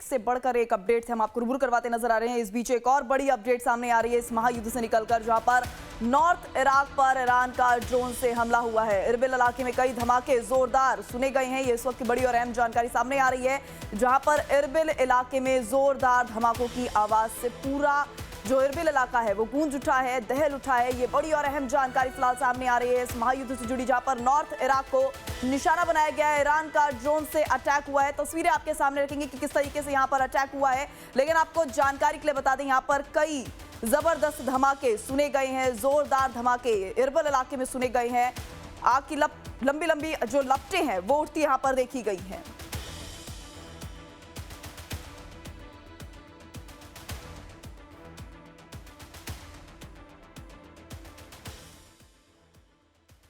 से बढ़कर एक अपडेट से हम आपको रूबरू करवाते नजर आ रहे हैं। इस बीच एक और बड़ी अपडेट सामने आ रही है इस महायुद्ध से निकलकर, जहां पर नॉर्थ इराक पर ईरान का ड्रोन से हमला हुआ है। इरबिल इलाके में कई धमाके जोरदार सुने गए हैं। ये इस वक्त की बड़ी और अहम जानकारी सामने आ रही है, जहां पर इरबिल इलाके में जोरदार धमाकों की आवाज से पूरा जो इरबिल इलाका है वो गूंज उठा है, दहल उठा है। ये बड़ी और अहम जानकारी फिलहाल सामने आ रही है इस महायुद्ध से जुड़ी, जहां पर नॉर्थ इराक को निशाना बनाया गया है। ईरान का ड्रोन से अटैक हुआ है। तस्वीरें आपके सामने रखेंगे कि किस तरीके से यहां पर अटैक हुआ है, लेकिन आपको जानकारी के लिए बता दें, यहां पर कई जबरदस्त धमाके सुने गए हैं, जोरदार धमाके इरबिल इलाके में सुने गए हैं। आग की लंबी लंबी जो लपटें हैं वो उठती यहां पर देखी गई हैं।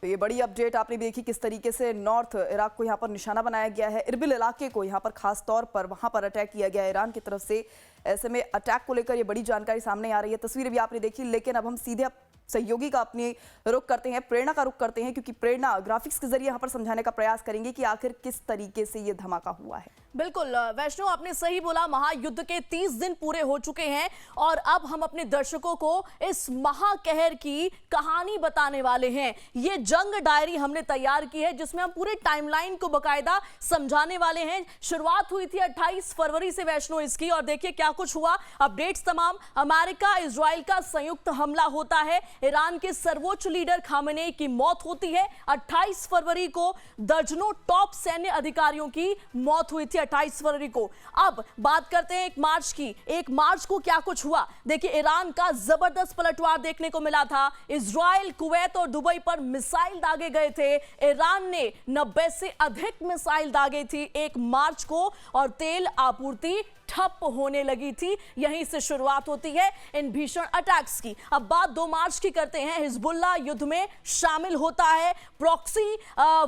तो ये बड़ी अपडेट आपने भी देखी किस तरीके से नॉर्थ इराक को यहाँ पर निशाना बनाया गया है। इरबिल इलाके को यहाँ पर खास तौर पर वहाँ पर अटैक किया गया है ईरान की तरफ से। ऐसे में अटैक को लेकर ये बड़ी जानकारी सामने आ रही है। तस्वीरें भी आपने देखी, लेकिन अब हम सीधे सहयोगी का अपने रुख करते हैं, प्रेरणा का रुख करते हैं, क्योंकि प्रेरणा ग्राफिक्स के जरिए यहाँ पर समझाने का प्रयास करेंगे कि आखिर किस तरीके से ये धमाका हुआ है। बिल्कुल वैष्णव, आपने सही बोला। महायुद्ध के 30 दिन पूरे हो चुके हैं और अब हम अपने दर्शकों को इस महाकहर की कहानी बताने वाले हैं। ये जंग डायरी हमने तैयार की है, जिसमें हम पूरे टाइमलाइन को बकायदा समझाने वाले हैं। शुरुआत हुई थी 28 फरवरी से वैष्णव इसकी, और देखिए क्या कुछ हुआ। अपडेट्स तमाम। अमेरिका इजराइल का संयुक्त हमला होता है। ईरान के सर्वोच्च लीडर खामेनेई की मौत होती है। 28 फरवरी को दर्जनों टॉप सैन्य अधिकारियों की मौत हुई थी 28 फरवरी को। अब बात करते हैं 1 मार्च की। 1 मार्च को क्या कुछ हुआ, देखिए ईरान का जबरदस्त पलटवार देखने को मिला था। इजराइल, कुवैत और दुबई पर मिसाइल दागे गए थे। ईरान ने 90 से अधिक मिसाइल दागे थी 1 मार्च को, और तेल आपूर्ति ठप होने लगी थी। यहीं से शुरुआत होती है इन भीषण अटैक्स की। अब बात 2 मार्च की करते हैं। हिजबुल्लाह युद्ध में शामिल होता है। प्रॉक्सी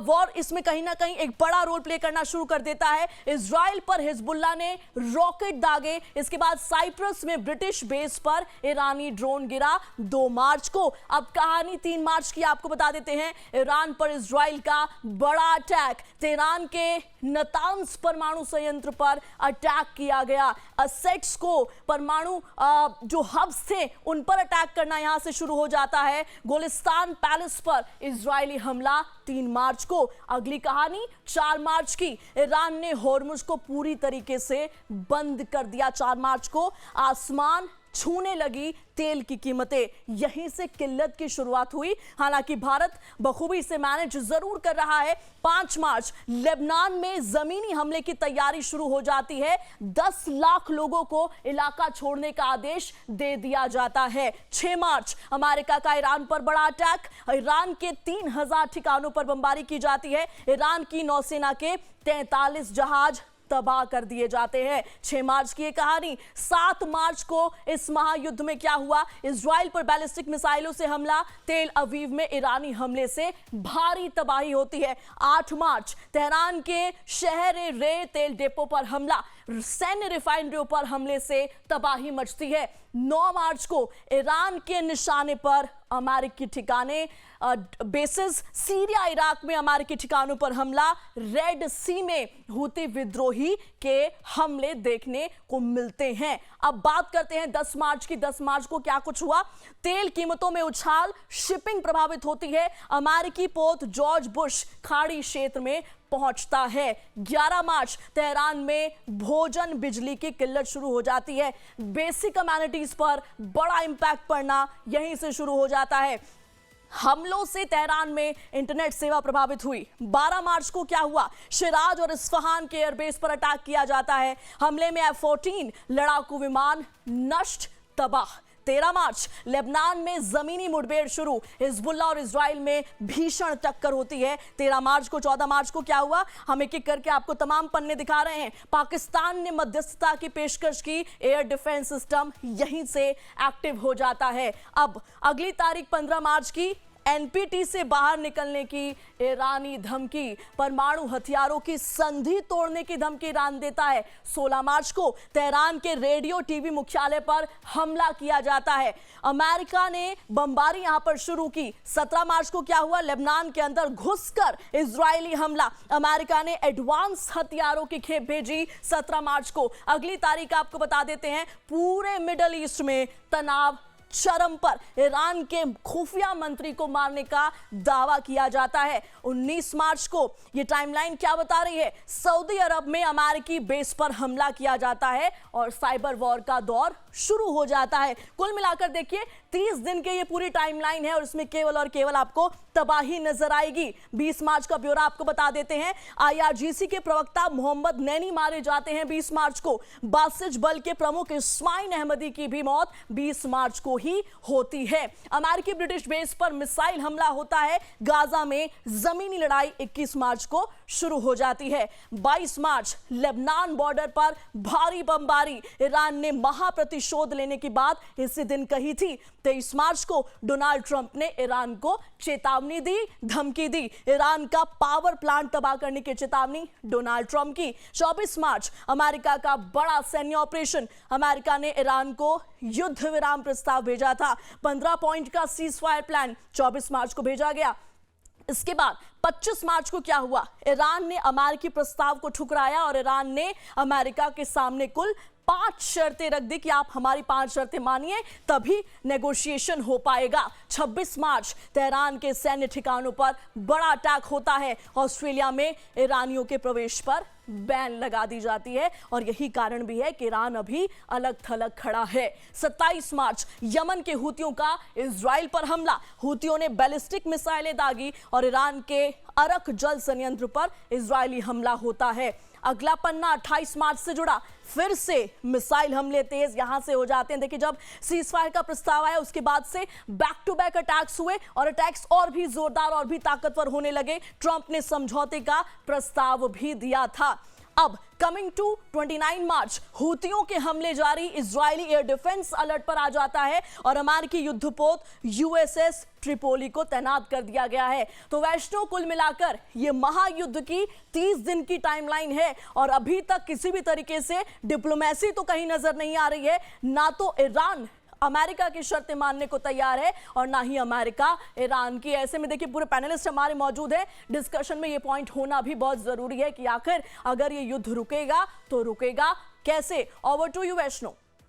वॉर इसमें कहीं ना कहीं एक बड़ा रोल प्ले करना शुरू कर देता है। इजराइल पर हिजबुल्लाह ने रॉकेट दागे। इसके बाद साइप्रस में ब्रिटिश बेस पर ईरानी ड्रोन गिरा 2 मार्च को। अब कहानी 3 मार्च की आपको बता देते हैं। ईरान पर इजराइल का बड़ा अटैक। तेहरान के नतांज परमाणु संयंत्र पर अटैक किया गया। असेट्स को, परमाणु जो हब्स थे उन पर अटैक करना यहां से शुरू हो जाता है। गोलिस्तान पैलेस पर इजरायली हमला 3 मार्च को। अगली कहानी 4 मार्च की। ईरान ने होर्मुज को पूरी तरीके से बंद कर दिया 4 मार्च को। आसमान छूने लगी तेल की कीमतें। यहीं से किल्लत की शुरुआत हुई। हालांकि भारत बखूबी से मैनेज जरूर कर रहा है। 5 मार्च लेबनान में जमीनी हमले की तैयारी शुरू हो जाती है। 10 लाख लोगों को इलाका छोड़ने का आदेश दे दिया जाता है। 6 मार्च अमेरिका का ईरान पर बड़ा अटैक। ईरान के 3000 ठिकानों पर बमबारी की जाती है। ईरान की नौसेना के 43 जहाज तबाह कर दिए जाते हैं। 6 मार्च की ये कहानी। 7 मार्च को इस महायुद्ध में क्या हुआ, इजराइल पर बैलिस्टिक मिसाइलों से हमला। तेल अवीव में ईरानी हमले से भारी तबाही होती है। 8 मार्च तेहरान के शहर रे तेल डिपो पर हमला। सैन्य रिफाइनरियों पर हमले से तबाही मचती है। 9 मार्च को ईरान के निशाने पर अमेरिकी ठिकाने, बेसिस। सीरिया, इराक में अमेरिकी ठिकानों पर हमला। रेड सी में हूती विद्रोही के हमले देखने को मिलते हैं। अब बात करते हैं 10 मार्च की। 10 मार्च को क्या कुछ हुआ। तेल कीमतों में उछाल, शिपिंग प्रभावित होती है। अमेरिकी पोत जॉर्ज बुश खाड़ी क्षेत्र में पहुंचता है। 11 मार्च तेहरान में भोजन बिजली की किल्लत शुरू हो जाती है। बेसिक कम्युनिटीज पर बड़ा इंपैक्ट पड़ना यहीं से शुरू हो जाता है। हमलों से तेहरान में इंटरनेट सेवा प्रभावित हुई। 12 मार्च को क्या हुआ, शिराज और इस्फहान के एयरबेस पर अटैक किया जाता है। हमले में F-14 लड़ाकू विमान नष्ट, तबाह। 13 मार्च लेबनान में जमीनी मुठभेड़ शुरू। हिजबुल्लाह और इजराइल में भीषण टक्कर होती है। 13 मार्च को। 14 मार्च को क्या हुआ, हम एक एक करके आपको तमाम पन्ने दिखा रहे हैं। पाकिस्तान ने मध्यस्थता की पेशकश की। एयर डिफेंस सिस्टम यहीं से एक्टिव हो जाता है। अब अगली तारीख 15 मार्च की। एनपीटी से बाहर निकलने की ईरानी धमकी, परमाणु हथियारों की संधि तोड़ने की धमकी ईरान देता है। 16 मार्च को तेहरान के रेडियो टीवी मुख्यालय पर हमला किया जाता है। अमेरिका ने बमबारी यहां पर शुरू की। 17 मार्च को क्या हुआ? लेबनान के अंदर घुसकर इजरायली हमला। अमेरिका ने एडवांस हथियारों की खेप भेजी 17 मार्च को। अगली तारीख आपको बता देते हैं, पूरे मिडल ईस्ट में तनाव चरम पर। ईरान के खुफिया मंत्री को मारने का दावा किया जाता है। 19 मार्च को यह टाइमलाइन क्या बता रही है? सऊदी अरब में अमेरिकी बेस पर हमला किया जाता है और साइबर वॉर का दौर शुरू हो जाता है। कुल मिलाकर देखिए 30 दिन के ये पूरी टाइमलाइन है और इसमें केवल और केवल आपको तबाही नजर आएगी। 20 मार्च का ब्यौरा आपको बता देते हैं। आईआरजीसी के प्रवक्ता मोहम्मद नैनी मारे जाते हैं 20 मार्च को। बासिज बल के प्रमुख इस्माइल अहमदी की भी मौत 20 मार्च को ही होती है। अमेरिकी ब्रिटिश बेस पर मिसाइल हमला होता है। गाजा में जमीनी लड़ाई 21 मार्च को शुरू हो जाती है। 22 मार्च लेबनान बॉर्डर पर भारी बमबारी। ईरान ने महाप्रतिशोध लेने की बात इसी दिन कही थी। 23 मार्च को डोनाल्ड ट्रंप ने ईरान को चेतावनी दी, धमकी दी। ईरान का पावर प्लांट तबाह करने की चेतावनी डोनाल्ड ट्रंप की। 24 मार्च अमेरिका का बड़ा सैन्य ऑपरेशन। अमेरिका ने ईरान को युद्ध विराम प्रस्ताव भेजा था। 15 पॉइंट का सीज फायर प्लान 24 मार्च को भेजा गया। इसके बाद 25 मार्च को क्या हुआ? ईरान ने अमेरिकी प्रस्ताव को ठुकराया और ईरान ने अमेरिका के सामने कुल 5 शर्तें रख दी कि आप हमारी 5 शर्तें मानिए तभी नेगोशिएशन हो पाएगा। 26 मार्च तेहरान के सैन्य ठिकानों पर बड़ा अटैक होता है। ऑस्ट्रेलिया में ईरानियों के प्रवेश पर बैन लगा दी जाती है और यही कारण भी है कि ईरान अभी अलग थलग खड़ा है। 27 मार्च यमन के हूतियों का इजराइल पर हमला। हूतियों ने बैलिस्टिक मिसाइलें दागी और ईरान के अरक जल संयंत्र पर इजरायली हमला होता है। अगला पन्ना 28 मार्च से जुड़ा। फिर से मिसाइल हमले तेज यहां से हो जाते हैं। देखिए, जब सीज फायर का प्रस्ताव आया उसके बाद से बैक टू बैक अटैक्स हुए और अटैक्स और भी जोरदार और भी ताकतवर होने लगे। ट्रंप ने समझौते का प्रस्ताव भी दिया था। अब कमिंग टू 29 मार्च हूतियों के हमले जारी। इजरायली एयर डिफेंस अलर्ट पर आ जाता है और अमेरिकी युद्धपोत यूएसएस ट्रिपोली को तैनात कर दिया गया है। तो वैष्णव, कुल मिलाकर ये महायुद्ध की 30 दिन की टाइमलाइन है और अभी तक किसी भी तरीके से डिप्लोमेसी तो कहीं नजर नहीं आ रही है। ना तो ईरान अमेरिका की शर्तें मानने को तैयार है और ना ही अमेरिका ईरान की। ऐसे में देखिए, पूरे पैनलिस्ट हमारे मौजूद हैं। डिस्कशन में ये पॉइंट होना भी बहुत जरूरी है कि आखिर अगर ये युद्ध रुकेगा तो रुकेगा कैसे। Over to you Vaishnav.